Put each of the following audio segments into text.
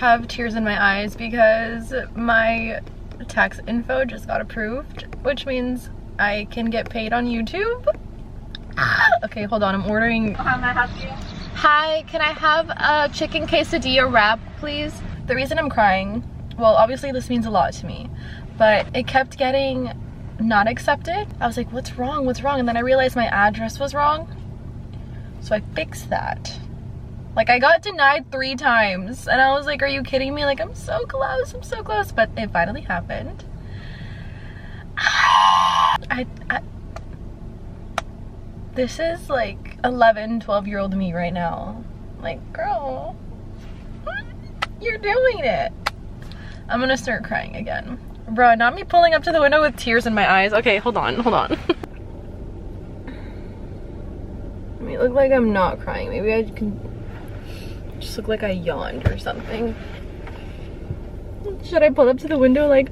have tears in my eyes because my tax info just got approved, which means I can get paid on YouTube. Okay, hold on, I'm ordering. How may I help you? Hi, can I have a chicken quesadilla wrap, please? The reason I'm crying, well, obviously this means a lot to me, but it kept getting not accepted. I was like, what's wrong? What's wrong? And then I realized my address was wrong. So I fixed that. Like, I got denied 3 times and I was like, are you kidding me? Like, I'm so close, but it finally happened. This is like 11, 12-year-old me right now. Like, girl, you're doing it. I'm gonna start crying again. Bro, not me pulling up to the window with tears in my eyes. Okay, hold on. Let me look like I'm not crying. Maybe I can just look like I yawned or something. Should I pull up to the window like...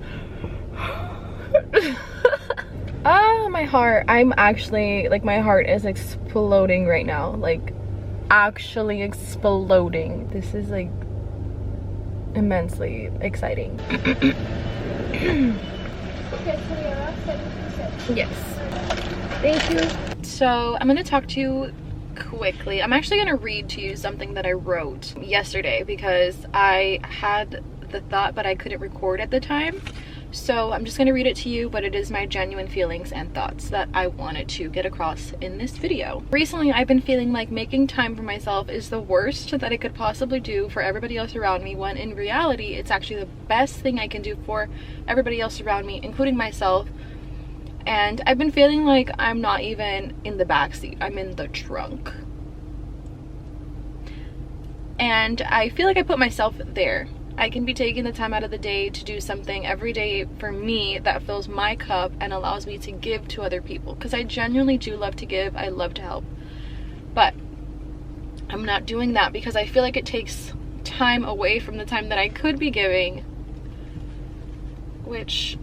Ah, my heart. I'm actually, like, my heart is exploding right now. Like, actually exploding. This is like immensely exciting. Yes. Thank you. So I'm gonna talk to you quickly. I'm actually gonna read to you something that I wrote yesterday because I had the thought but I couldn't record at the time. So I'm just gonna read it to you, but it is my genuine feelings and thoughts that I wanted to get across in this video. Recently, I've been feeling like making time for myself is the worst that I could possibly do for everybody else around me, when in reality, it's actually the best thing I can do for everybody else around me, including myself. And I've been feeling like I'm not even in the backseat, I'm in the trunk. And I feel like I put myself there. I can be taking the time out of the day to do something every day for me that fills my cup and allows me to give to other people, because I genuinely do love to give. I love to help, but I'm not doing that because I feel like it takes time away from the time that I could be giving, which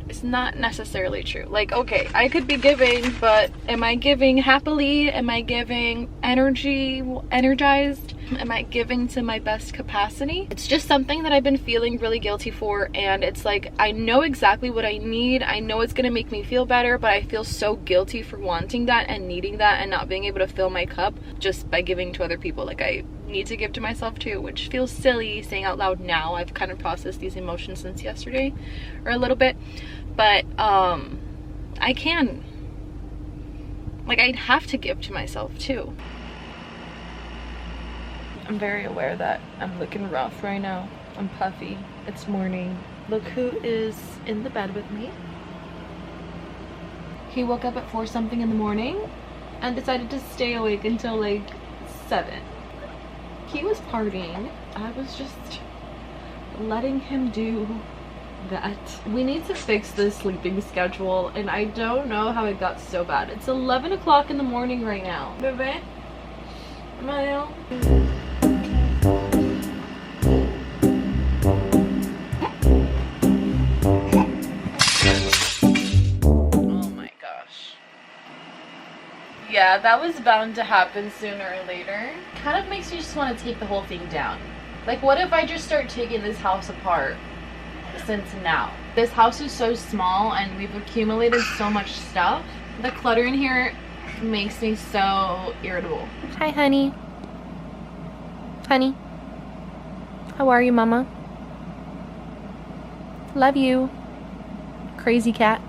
is not necessarily true. Like, okay, I could be giving, but am I giving happily? Am I giving energized? Am I giving to my best capacity? It's just something that I've been feeling really guilty for, and it's like, I know exactly what I need. I know it's gonna make me feel better, but I feel so guilty for wanting that and needing that and not being able to fill my cup just by giving to other people. Like, I need to give to myself too, which feels silly saying out loud now. I've kind of processed these emotions since yesterday, or a little bit, but I can, like, I'd have to give to myself too. I'm very aware that I'm looking rough right now. I'm puffy. It's morning. Look who is in the bed with me. He woke up at 4 something in the morning and decided to stay awake until like 7. He was partying. I was just letting him do that. We need to fix this sleeping schedule, and I don't know how it got so bad. It's 11 o'clock in the morning right now. Bebe? Mario? Yeah, that was bound to happen sooner or later. Kind of makes you just want to take the whole thing down. Like, what if I just start taking this house apart since now? This house is so small and we've accumulated so much stuff. The clutter in here makes me so irritable. Hi, honey. Honey. How are you, mama? Love you. Crazy cat.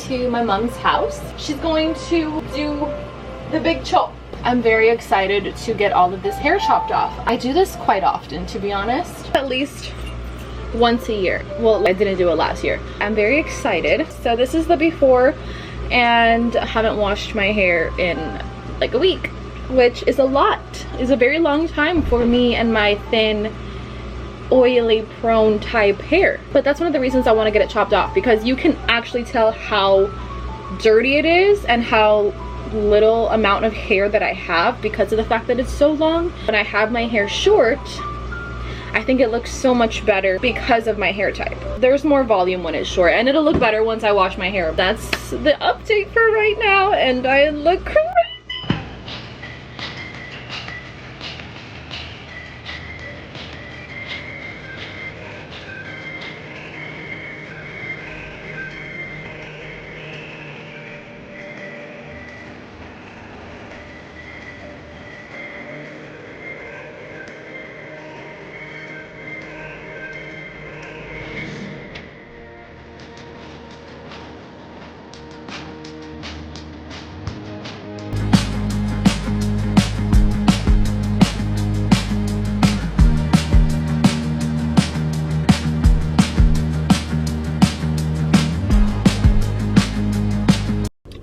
to my mom's house. She's going to do the big chop. I'm very excited to get all of this hair chopped off. I do this quite often, to be honest. At least once a year. Well, I didn't do it last year. I'm very excited. So this is the before, and I haven't washed my hair in like a week, which is a lot. It's a very long time for me and my thin, oily, prone type hair. But that's one of the reasons I want to get it chopped off, because you can actually tell how dirty it is and how little amount of hair that I have because of the fact that it's so long. When I have my hair short, I think it looks so much better because of my hair type. There's more volume when it's short, and it'll look better once I wash my hair. That's the update for right now, and I look crazy.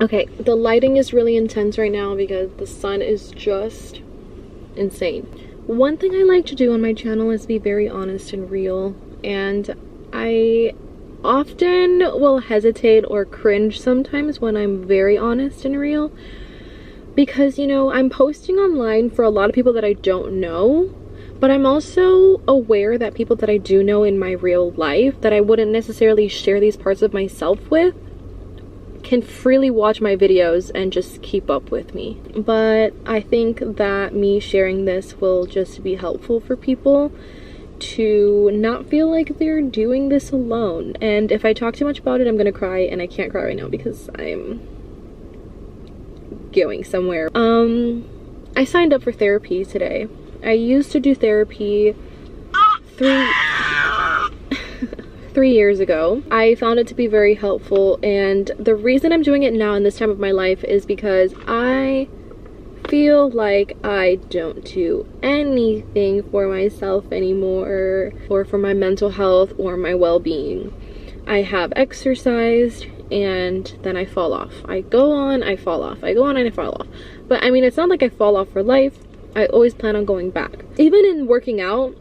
Okay, the lighting is really intense right now because the sun is just insane. One thing I like to do on my channel is be very honest and real, and I often will hesitate or cringe sometimes when I'm very honest and real, because, you know, I'm posting online for a lot of people that I don't know, but I'm also aware that people that I do know in my real life that I wouldn't necessarily share these parts of myself with can freely watch my videos and just keep up with me. But I think that me sharing this will just be helpful for people to not feel like they're doing this alone. And if I talk too much about it, I'm gonna cry, and I can't cry right now because I'm going somewhere. I signed up for therapy today. I used to do therapy 3 years ago. I found it to be very helpful, and the reason I'm doing it now in this time of my life is because I feel like I don't do anything for myself anymore, or for my mental health or my well-being. I have exercised and then I fall off. I go on, I fall off. I go on and I fall off. But I mean, it's not like I fall off for life. I always plan on going back. Even in working out,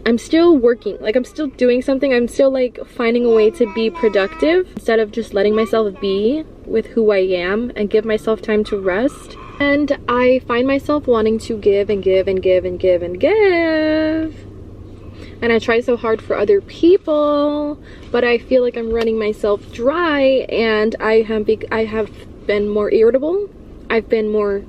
I'm still working, like I'm still doing something. I'm still like finding a way to be productive instead of just letting myself be with who I am and give myself time to rest. And I find myself wanting to give and give and give and give and give. And I try so hard for other people, but I feel like I'm running myself dry, and I have been more irritable. I've been more,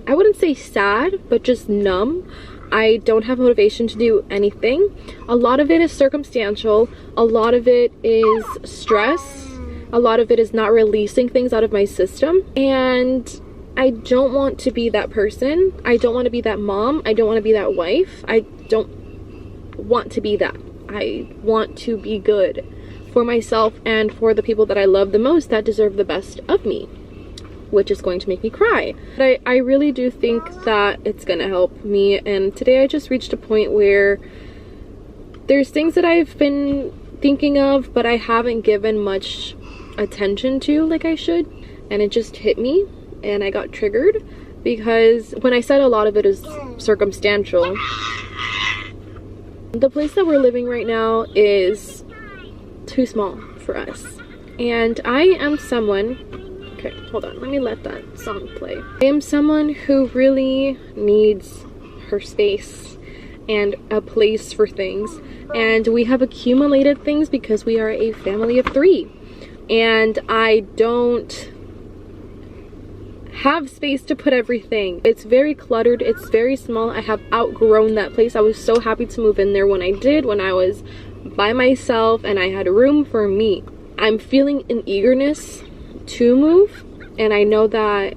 I wouldn't say sad, but just numb. I don't have motivation to do anything. A lot of it is circumstantial. A lot of it is stress. A lot of it is not releasing things out of my system. And I don't want to be that person. I don't want to be that mom. I don't want to be that wife. I don't want to be that. I want to be good for myself and for the people that I love the most that deserve the best of me, which is going to make me cry. But I really do think that it's gonna help me. And today I just reached a point where there's things that I've been thinking of, but I haven't given much attention to like I should. And it just hit me, and I got triggered, because when I said a lot of it is circumstantial, the place that we're living right now is too small for us. And I am someone, okay, hold on, let me let that song play. I am someone who really needs her space and a place for things. And we have accumulated things because we are a family of 3. And I don't have space to put everything. It's very cluttered, it's very small. I have outgrown that place. I was so happy to move in there when I did, when I was by myself and I had room for me. I'm feeling an eagerness to move, and I know that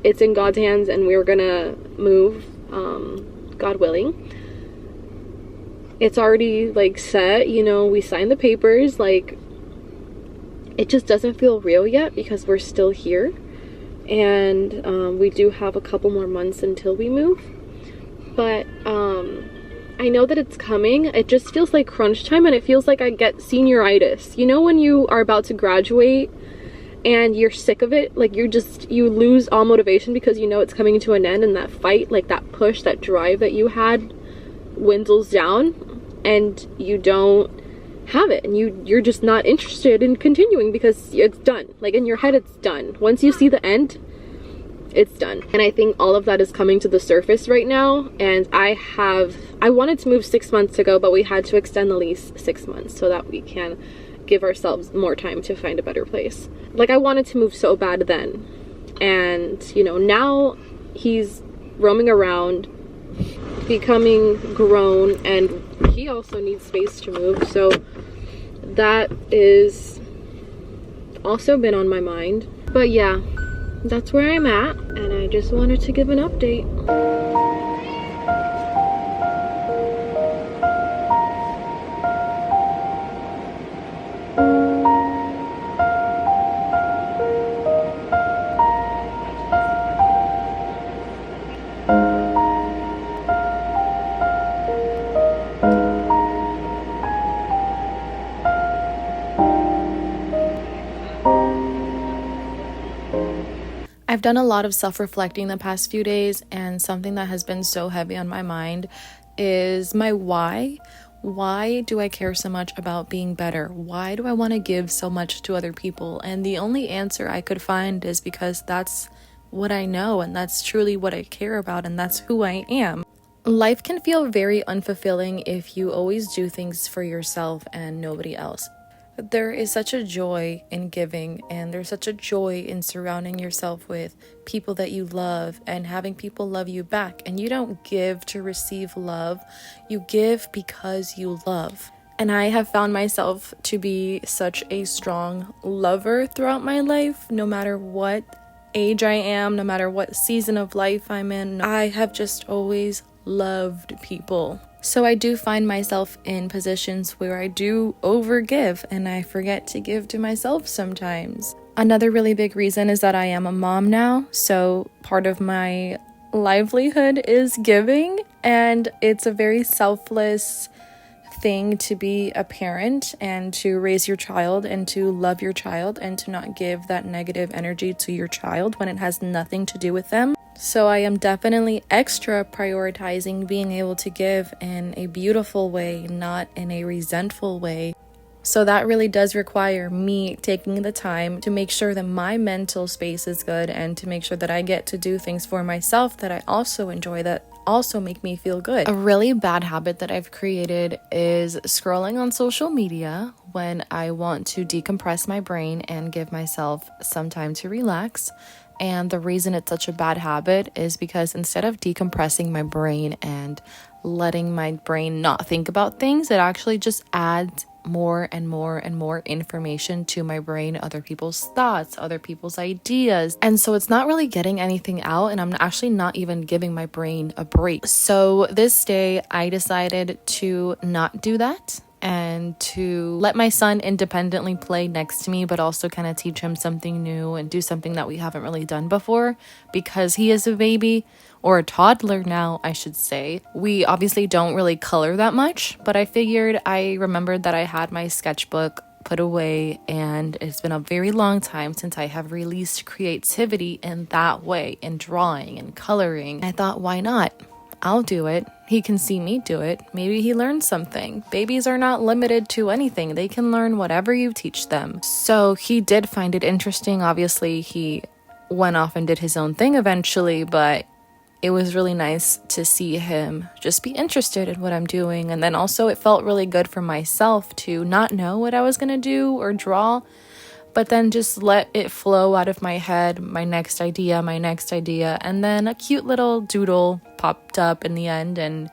it's in God's hands and we're gonna move, God willing. It's already like set, you know, we signed the papers. Like, it just doesn't feel real yet because we're still here, and we do have a couple more months until we move. But I know that it's coming. It just feels like crunch time, and it feels like I get senioritis. You know when you are about to graduate and you're sick of it, like you lose all motivation because you know it's coming to an end, and that fight, like that push, that drive that you had dwindles down, and you don't have it, and you're just not interested in continuing because it's done. Like in your head, it's done. Once you see the end, it's done. And I think all of that is coming to the surface right now. And I wanted to move 6 months ago, but we had to extend the lease 6 months so that we can give ourselves more time to find a better place. Like I wanted to move so bad then, and you know, now he's roaming around, becoming grown, and he also needs space to move. So that is also been on my mind. But yeah, that's where I'm at, and I just wanted to give an update. I've done a lot of self-reflecting the past few days, and something that has been so heavy on my mind is my why. Why do I care so much about being better? Why do I want to give so much to other people? And the only answer I could find is because that's what I know, and that's truly what I care about, and that's who I am. Life can feel very unfulfilling if you always do things for yourself and nobody else. There is such a joy in giving, and there's such a joy in surrounding yourself with people that you love and having people love you back. And you don't give to receive love, you give because you love. And I have found myself to be such a strong lover throughout my life, no matter what age I am, no matter what season of life I'm in. I have just always loved people. So I do find myself in positions where I do overgive, and I forget to give to myself sometimes. Another really big reason is that I am a mom now, so part of my livelihood is giving, and it's a very selfless thing to be a parent and to raise your child and to love your child and to not give that negative energy to your child when it has nothing to do with them. So I am definitely extra prioritizing being able to give in a beautiful way, not in a resentful way. So that really does require me taking the time to make sure that my mental space is good, and to make sure that I get to do things for myself that I also enjoy, that also make me feel good. A really bad habit that I've created is scrolling on social media when I want to decompress my brain and give myself some time to relax. And the reason it's such a bad habit is because instead of decompressing my brain and letting my brain not think about things, it actually just adds more and more and more information to my brain, other people's thoughts, other people's ideas. And so it's not really getting anything out, and I'm actually not even giving my brain a break. So this day I decided to not do that, and to let my son independently play next to me, but also kind of teach him something new and do something that we haven't really done before, because he is a baby, or a toddler now, I should say. We obviously don't really color that much, but I remembered that I had my sketchbook put away, and it's been a very long time since I have released creativity in that way, in drawing and coloring. I thought, why not? I'll do it. He can see me do it. Maybe he learns something. Babies are not limited to anything. They can learn whatever you teach them. So he did find it interesting. Obviously, he went off and did his own thing eventually, but it was really nice to see him just be interested in what I'm doing. And then also it felt really good for myself to not know what I was going to do or draw, but then just let it flow out of my head, my next idea. And then a cute little doodle popped up in the end, and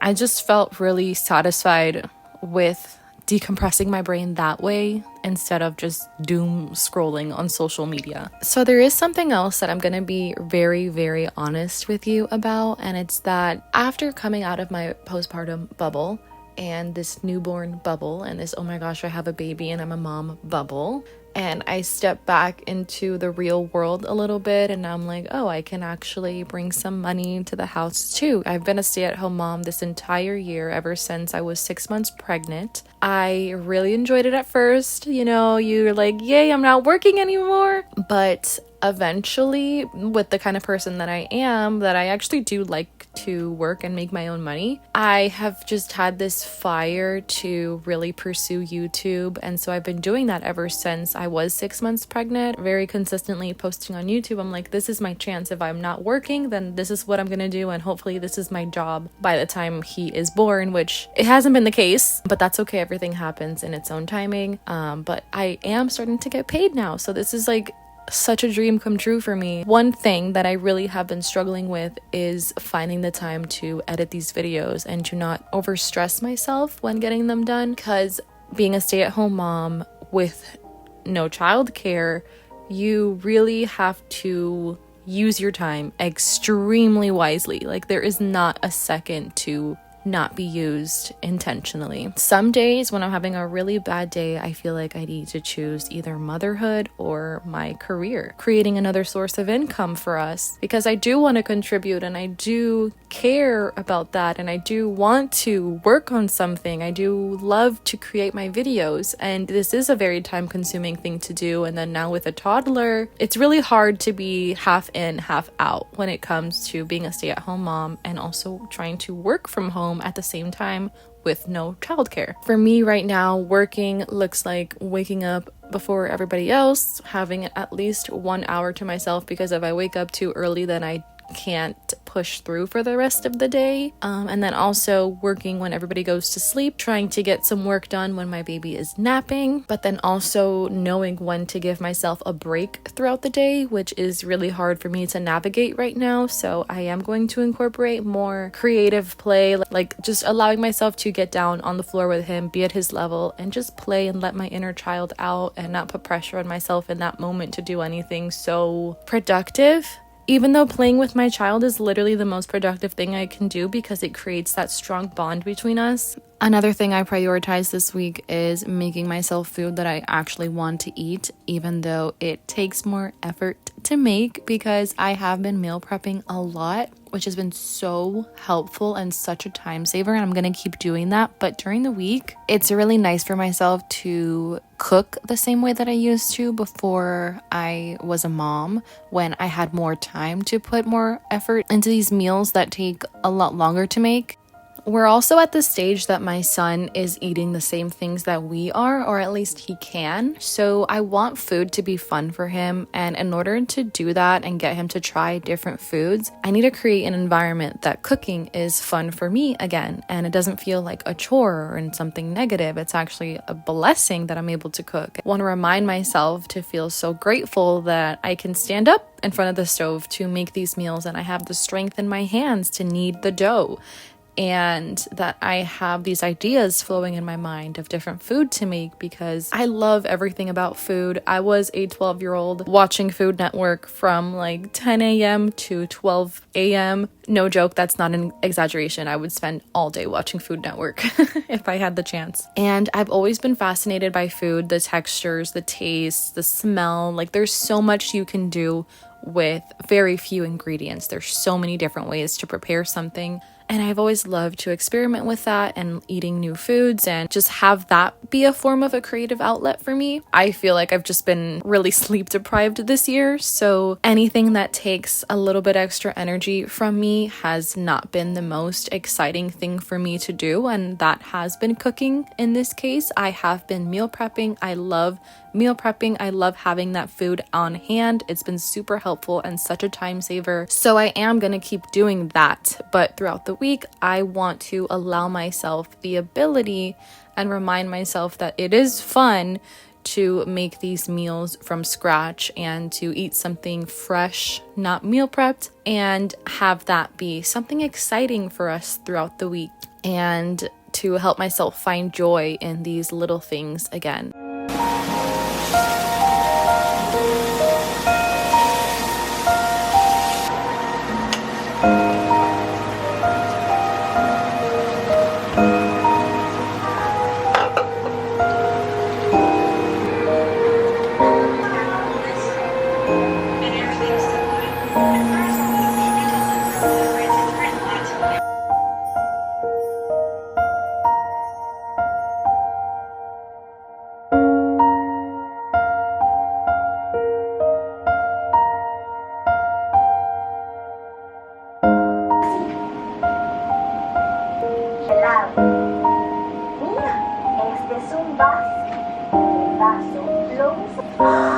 I just felt really satisfied with decompressing my brain that way instead of just doom scrolling on social media. So there is something else that I'm going to be very, very honest with you about, and it's that after coming out of my postpartum bubble and this newborn bubble and this, oh my gosh, I have a baby and I'm a mom bubble. And I step back into the real world a little bit, and I'm like, oh, I can actually bring some money to the house too. I've been a stay-at-home mom this entire year, ever since I was 6 months pregnant. I really enjoyed it at first. You know, you're like, yay, I'm not working anymore. But eventually, with the kind of person that I am, that I actually do like to work and make my own money, I have just had this fire to really pursue YouTube. And so I've been doing that ever since I was 6 months pregnant, very consistently posting on YouTube. I'm like, this is my chance. If I'm not working, then this is what I'm gonna do, and hopefully this is my job by the time he is born, which it hasn't been the case, but that's okay. Everything happens in its own timing. But I am starting to get paid now, so this is like such a dream come true for me. One thing that I really have been struggling with is finding the time to edit these videos and to not overstress myself when getting them done, because being a stay-at-home mom with no childcare, you really have to use your time extremely wisely. Like, there is not a second to not be used intentionally. Some days when I'm having a really bad day, I feel like I need to choose either motherhood or my career, creating another source of income for us, because I do want to contribute and I do care about that, and I do want to work on something. I do love to create my videos, and this is a very time-consuming thing to do. And then now with a toddler, it's really hard to be half in, half out when it comes to being a stay-at-home mom and also trying to work from home at the same time with no childcare. For me right now, working looks like waking up before everybody else, having at least 1 hour to myself, because if I wake up too early, then I can't push through for the rest of the day. And then also working when everybody goes to sleep, trying to get some work done when my baby is napping, but then also knowing when to give myself a break throughout the day, which is really hard for me to navigate right now. So I am going to incorporate more creative play, like just allowing myself to get down on the floor with him, be at his level, and just play and let my inner child out and not put pressure on myself in that moment to do anything so productive. Even though playing with my child is literally the most productive thing I can do, because it creates that strong bond between us. Another thing I prioritize this week is making myself food that I actually want to eat, even though it takes more effort to make, because I have been meal prepping a lot, which has been so helpful and such a time saver, and I'm gonna keep doing that. But during the week, it's really nice for myself to cook the same way that I used to before I was a mom, when I had more time to put more effort into these meals that take a lot longer to make. We're also at the stage that my son is eating the same things that we are, or at least he can. So I want food to be fun for him. And in order to do that and get him to try different foods, I need to create an environment that cooking is fun for me again. And it doesn't feel like a chore or something negative. It's actually a blessing that I'm able to cook. I want to remind myself to feel so grateful that I can stand up in front of the stove to make these meals, and I have the strength in my hands to knead the dough, and that I have these ideas flowing in my mind of different food to make, because I love everything about food. I was a 12-year-old watching Food Network from like 10 a.m. to 12 a.m. No joke, that's not an exaggeration. I would spend all day watching Food Network if I had the chance. And I've always been fascinated by food, the textures, the taste, the smell. Like, there's so much you can do with very few ingredients. There's so many different ways to prepare something. And I've always loved to experiment with that and eating new foods and just have that be a form of a creative outlet for me. I feel like I've just been really sleep deprived this year, so anything that takes a little bit extra energy from me has not been the most exciting thing for me to do, and that has been cooking in this case. I have been meal prepping. I love meal prepping. I love having that food on hand. It's been super helpful and such a time saver. So I am going to keep doing that. But throughout the week, I want to allow myself the ability and remind myself that it is fun to make these meals from scratch and to eat something fresh, not meal prepped, and have that be something exciting for us throughout the week, and to help myself find joy in these little things again. helado. Mira, este es un vaso. El vaso lo usa.